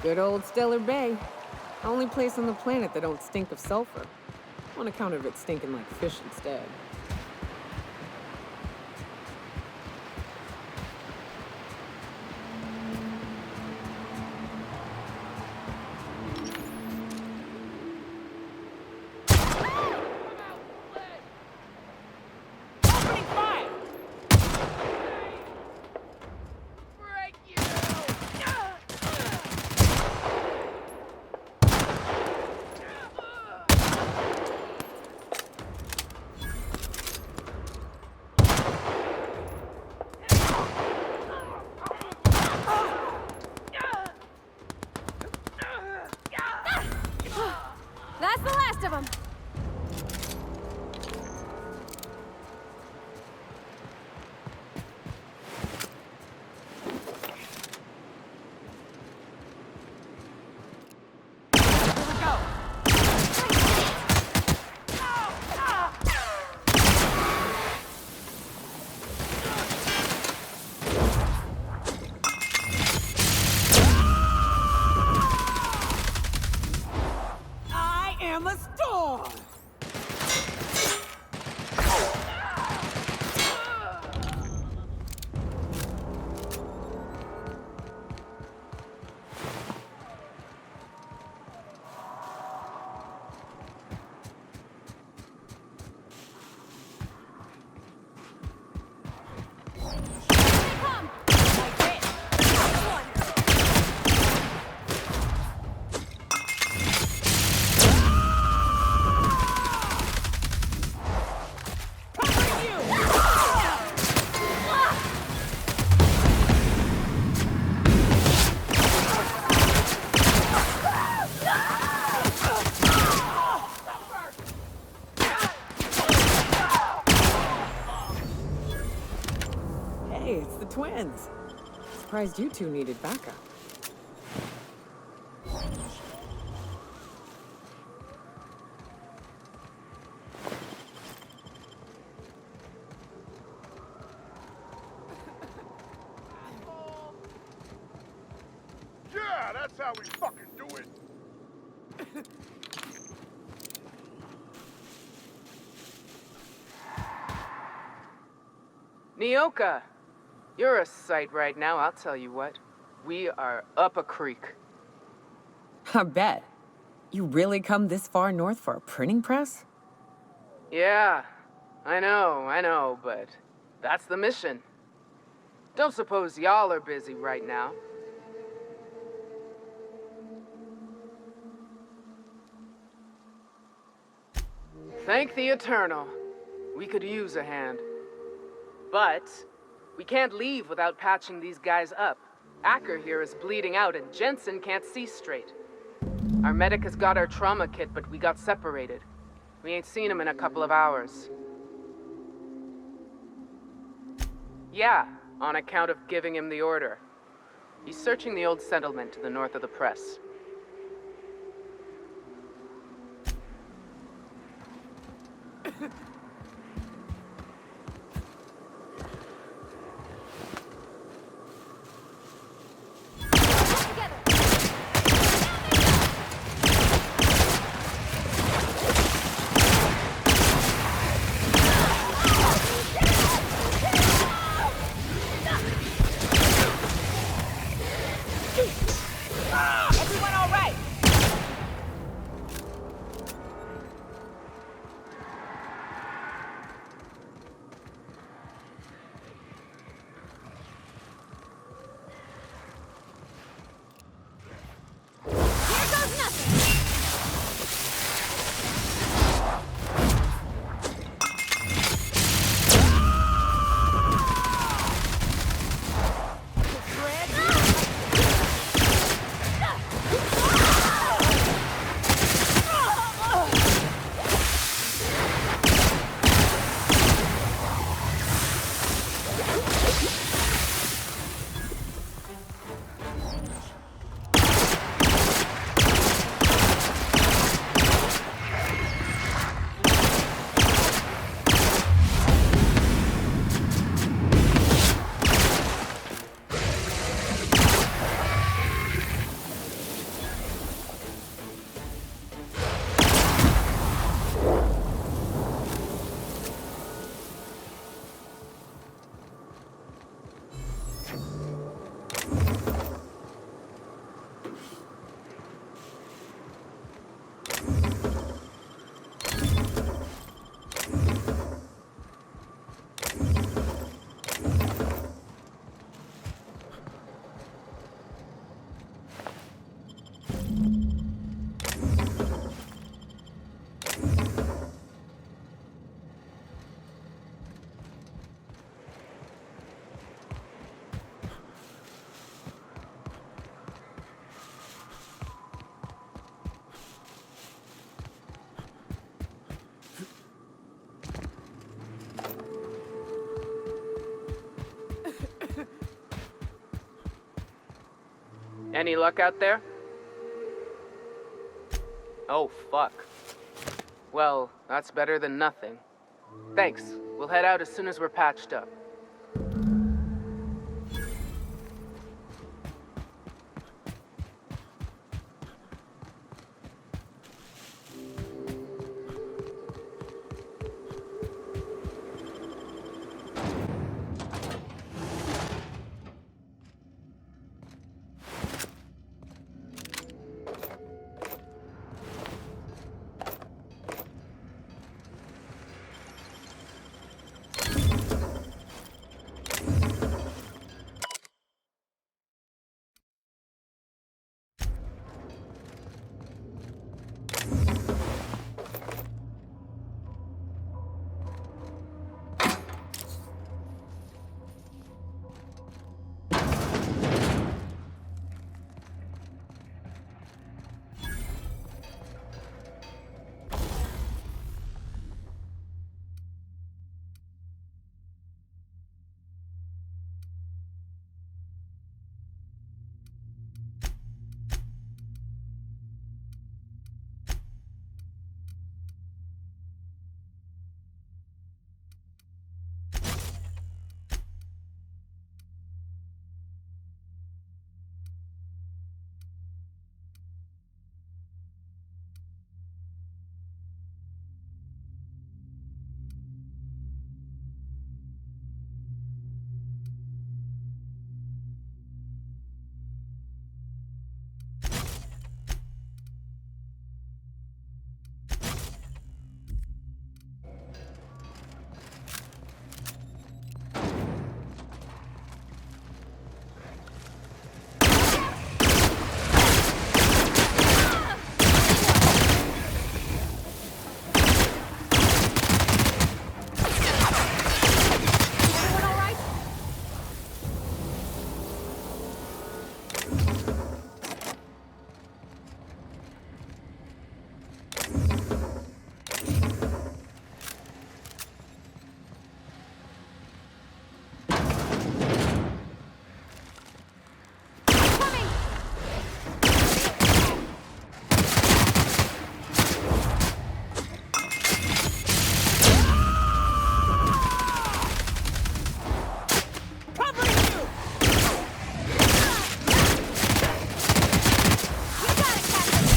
Good old Stellar Bay. Only place on the planet that don't stink of sulfur. On account of it stinking like fish instead. That's the last of them. I am a storm! Come! Like this. One. Hey, it's the twins. Surprised you two needed backup. Yeah, that's how we fucking do it. Nyoka, you're a sight right now, I'll tell you what. We are up a creek. I bet. You really come this far north for a printing press? Yeah, I know, but that's the mission. Don't suppose y'all are busy right now. Thank the Eternal. We could use a hand. But we can't leave without patching these guys up. Acker here is bleeding out and Jensen can't see straight. Our medic has got our trauma kit, but we got separated. We ain't seen him in a couple of hours. Yeah, on account of giving him the order. He's searching the old settlement to the north of the press. Everyone all right? Any luck out there? Oh, fuck. Well, that's better than nothing. Thanks. We'll head out as soon as we're patched up. Everyone all right? Coming! Covering you! You got it, Captain!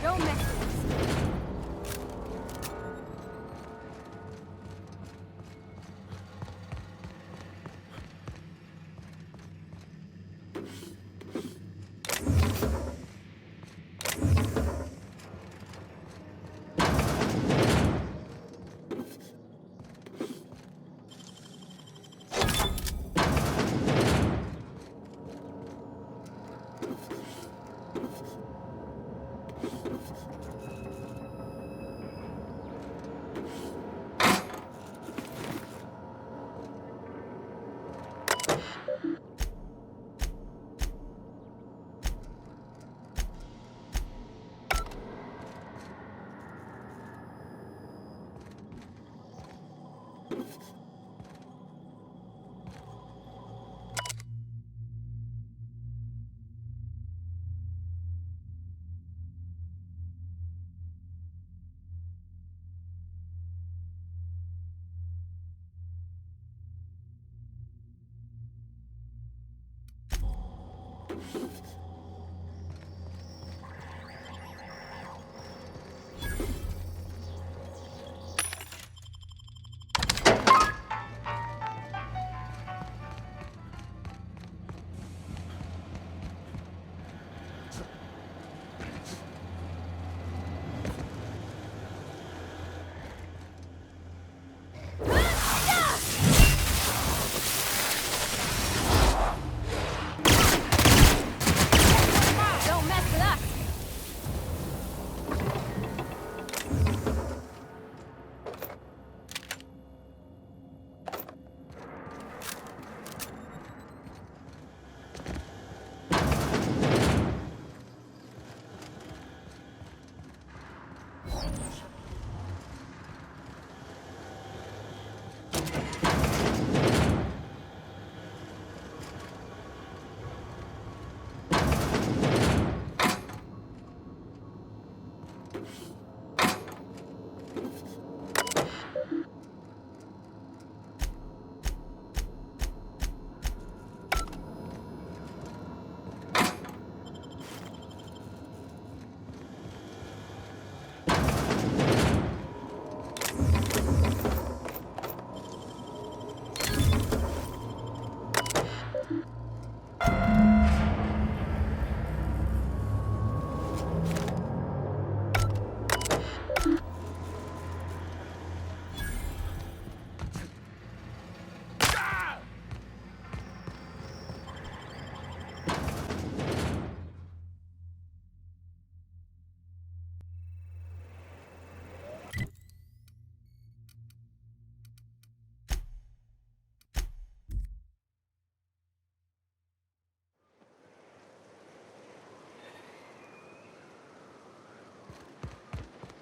Don't mess with us.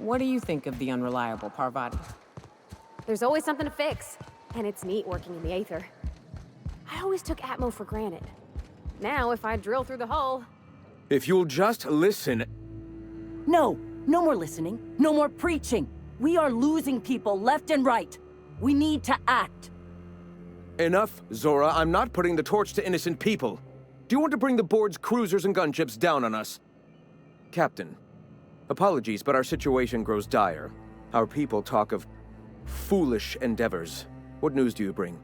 What do you think of the unreliable Parvati? There's always something to fix, and it's neat working in the Aether. I always took Atmo for granted. Now, if I drill through the hull... If you'll just listen... No, no more listening, no more preaching. We are losing people left and right. We need to act. Enough, Zora. I'm not putting the torch to innocent people. Do you want to bring the board's cruisers and gunships down on us? Captain, apologies, but our situation grows dire. Our people talk of foolish endeavors. What news do you bring?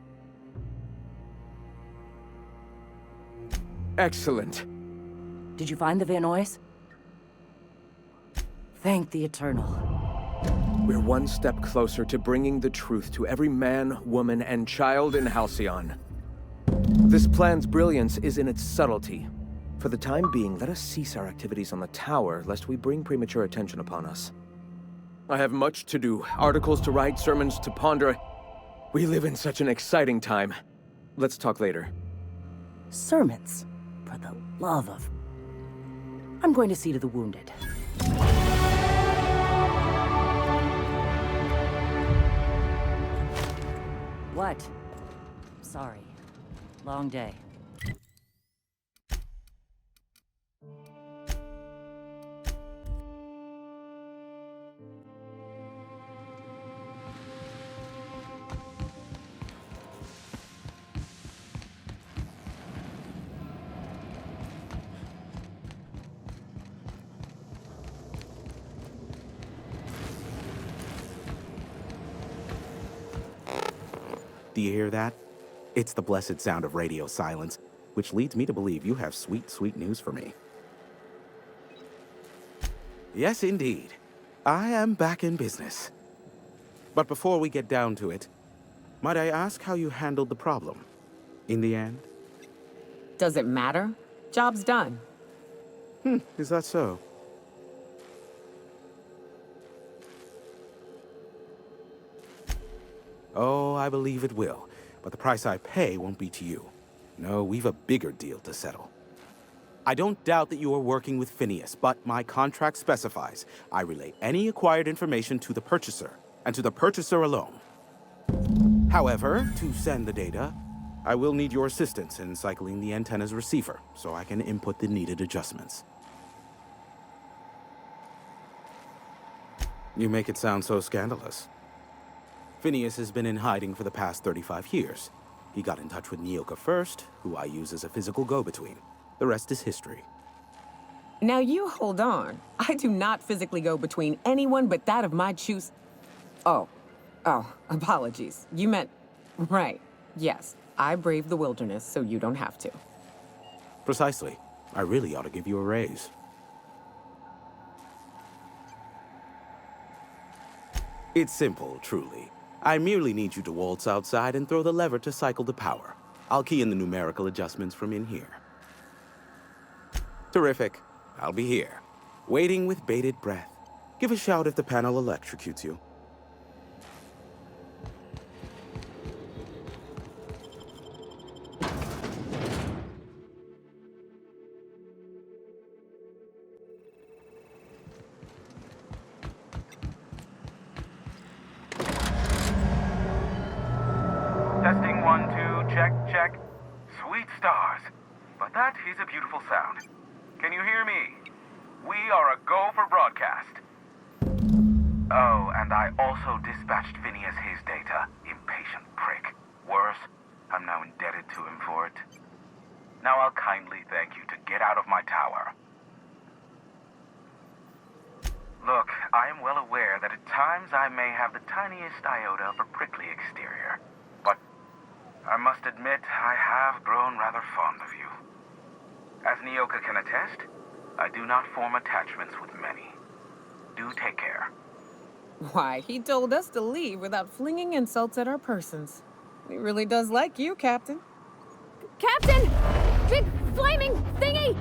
Excellent. Did you find the Vanois? Thank the Eternal. We're one step closer to bringing the truth to every man, woman, and child in Halcyon. This plan's brilliance is in its subtlety. For the time being, let us cease our activities on the tower, lest we bring premature attention upon us. I have much to do, articles to write, sermons to ponder. We live in such an exciting time. Let's talk later. Sermons? For the love of... I'm going to see to the wounded. What? Sorry. Long day. Do you hear that? It's the blessed sound of radio silence, which leads me to believe you have sweet, sweet news for me. Yes, indeed. I am back in business. But before we get down to it, might I ask how you handled the problem? In the end? Does it matter? Job's done. Is that so? Oh, I believe it will. But the price I pay won't be to you. No, we've a bigger deal to settle. I don't doubt that you are working with Phineas, but my contract specifies I relay any acquired information to the purchaser, and to the purchaser alone. However, to send the data, I will need your assistance in cycling the antenna's receiver, so I can input the needed adjustments. You make it sound so scandalous. Phineas has been in hiding for the past 35 years. He got in touch with Nyoka first, who I use as a physical go-between. The rest is history. Now you hold on. I do not physically go between anyone but that of my choose. Oh, apologies. You meant, right. Yes, I braved the wilderness, so you don't have to. Precisely. I really ought to give you a raise. It's simple, truly. I merely need you to waltz outside and throw the lever to cycle the power. I'll key in the numerical adjustments from in here. Terrific. I'll be here, waiting with bated breath. Give a shout if the panel electrocutes you. Testing 1, 2, check, check. Sweet stars. But that is a beautiful sound. Can you hear me? We are a go for broadcast. Oh, and I also dispatched Phineas his data. Impatient prick. Worse, I'm now indebted to him for it. Now I'll kindly thank you to get out of my tower. Look, I am well aware that at times I may have the tiniest iota of a prickly exterior. But I must admit, I have grown rather fond of you. As Nyoka can attest, I do not form attachments with many. Do take care. Why, he told us to leave without flinging insults at our persons. He really does like you, Captain. Captain! Big flaming thingy!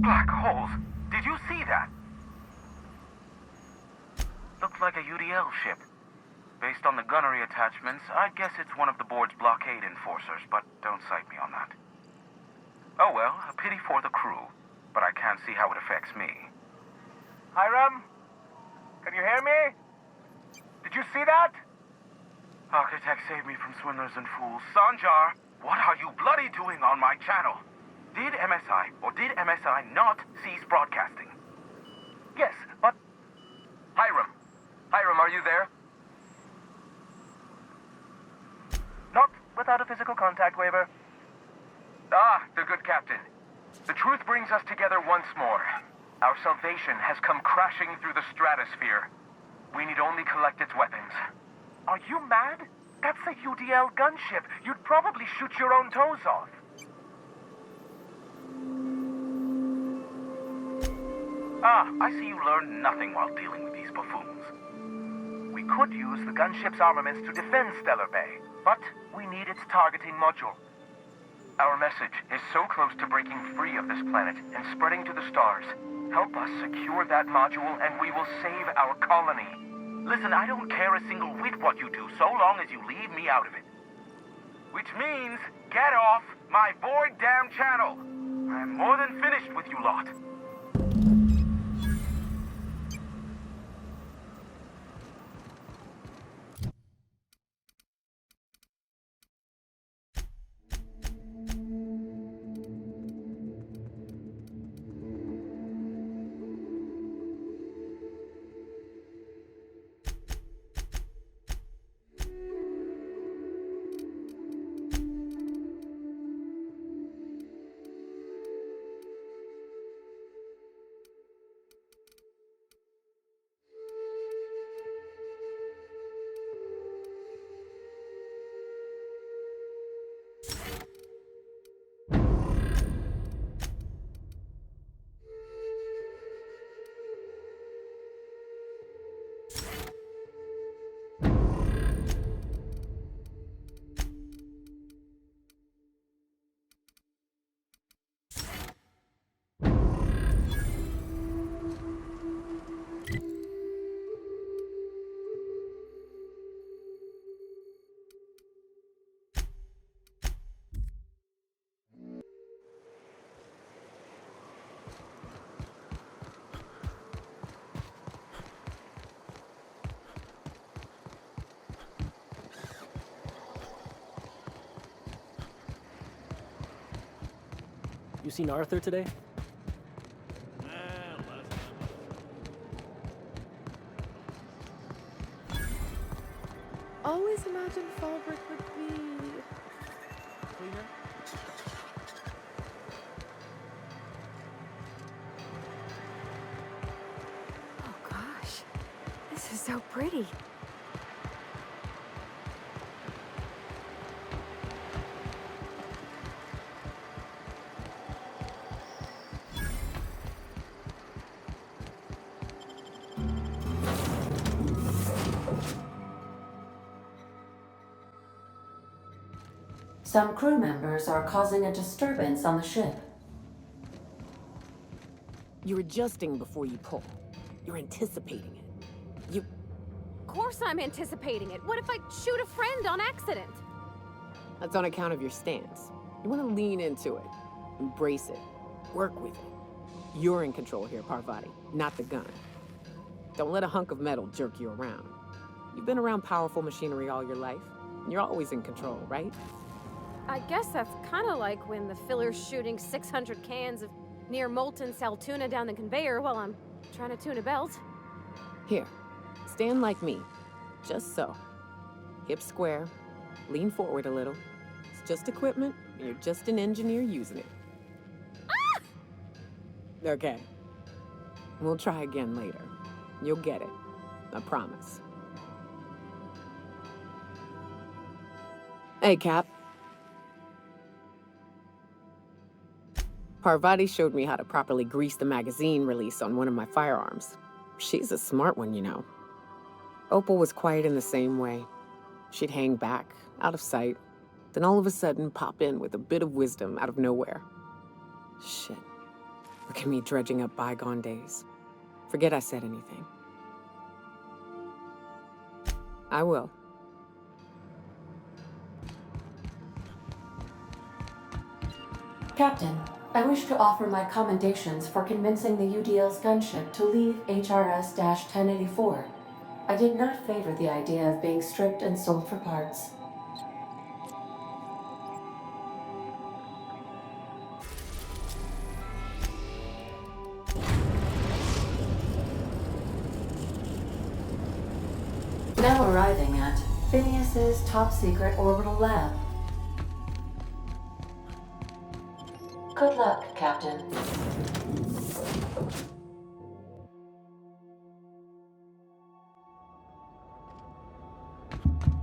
Black holes. Did you see that? looked like a UDL ship. Based on the gunnery attachments, I'd guess it's one of the board's blockade enforcers, but don't cite me on that. Oh well, a pity for the crew, but I can't see how it affects me. Hiram? Can you hear me? Did you see that? Architect saved me from swindlers and fools. Sanjar, what are you bloody doing on my channel? Did MSI or did MSI not cease broadcasting? Yes, but... Hiram. Hiram, are you there? not without a physical contact waiver. Ah, the good captain. The truth brings us together once more. Our salvation has come crashing through the stratosphere. We need only collect its weapons. Are you mad? That's a UDL gunship. You'd probably shoot your own toes off. Ah, I see you learned nothing while dealing with these buffoons. We could use the gunship's armaments to defend Stellar Bay, but we need its targeting module. Our message is so close to breaking free of this planet and spreading to the stars. Help us secure that module and we will save our colony. Listen, I don't care a single whit what you do, so long as you leave me out of it. Which means, get off my void damn channel. I'm more than finished with you lot. You seen Arthur today? Always imagined Falbert would be... Cleaner? Oh gosh, this is so pretty. Some crew members are causing a disturbance on the ship. You're adjusting before you pull. You're anticipating it. Of course I'm anticipating it. What if I shoot a friend on accident? That's on account of your stance. You want to lean into it. Embrace it. Work with it. You're in control here, Parvati, not the gun. Don't let a hunk of metal jerk you around. You've been around powerful machinery all your life. And you're always in control, right? I guess that's kind of like when the filler's shooting 600 cans of near-molten saltuna down the conveyor while I'm trying to tune a belt. Here, stand like me. Just so. Hips square. Lean forward a little. It's just equipment, and you're just an engineer using it. Ah! Okay. We'll try again later. You'll get it. I promise. Hey, Cap. Parvati showed me how to properly grease the magazine release on one of my firearms. She's a smart one, you know. Opal was quiet in the same way. She'd hang back, out of sight, then all of a sudden pop in with a bit of wisdom out of nowhere. Shit. Look at me dredging up bygone days. Forget I said anything. I will. Captain, I wish to offer my commendations for convincing the UDL's gunship to leave HRS-1084. I did not favor the idea of being stripped and sold for parts. Now arriving at Phineas's top-secret orbital lab. Good luck, Captain.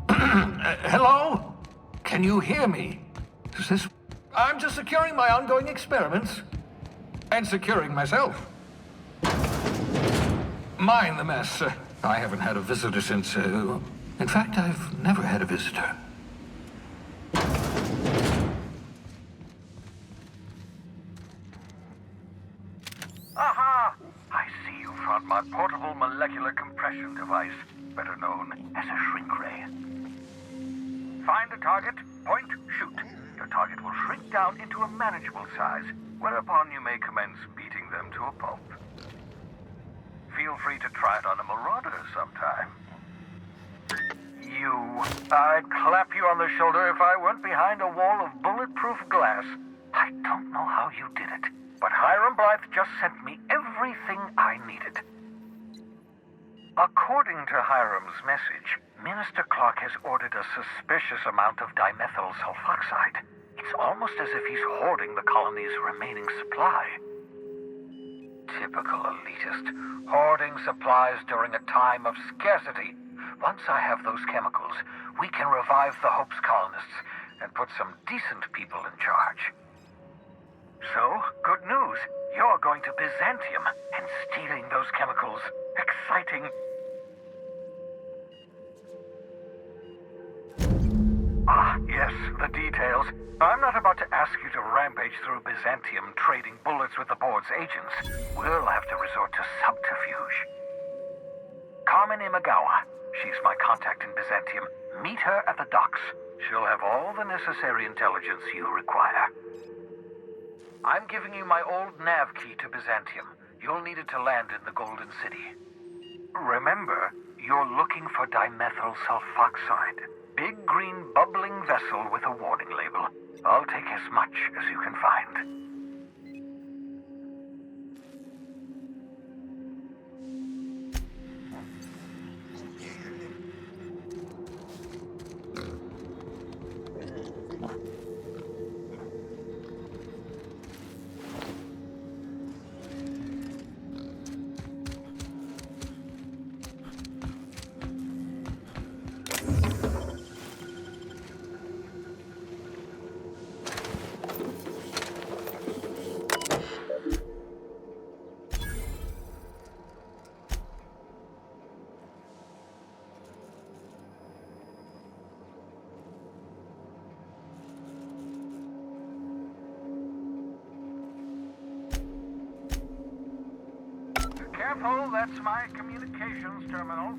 Hello? Can you hear me? Is this... I'm just securing my ongoing experiments. And securing myself. Mind the mess. I haven't had a visitor since... in fact, I've never had a visitor. Aha! I see you found my portable molecular compression device, better known as a shrink ray. Find a target, point, shoot. Your target will shrink down into a manageable size, whereupon you may commence beating them to a pulp. Feel free to try it on a marauder sometime. I'd clap you on the shoulder if I weren't behind a wall of bulletproof glass. I don't know how you did it, but Hiram Blythe just sent me everything I needed. According to Hiram's message, Minister Clark has ordered a suspicious amount of dimethyl sulfoxide. It's almost as if he's hoarding the colony's remaining supply. Typical elitist, hoarding supplies during a time of scarcity. Once I have those chemicals, we can revive the Hope's colonists and put some decent people in charge. So, good news. You're going to Byzantium and stealing those chemicals. Exciting. Ah, yes, the details. I'm not about to ask you to rampage through Byzantium trading bullets with the board's agents. We'll have to resort to subterfuge. Carmen Imagawa. She's my contact in Byzantium. Meet her at the docks. She'll have all the necessary intelligence you require. I'm giving you my old nav key to Byzantium. You'll need it to land in the Golden City. Remember, you're looking for dimethyl sulfoxide. Big green bubbling vessel with a warning label. I'll take as much as you can find. Careful, that's my communications terminal.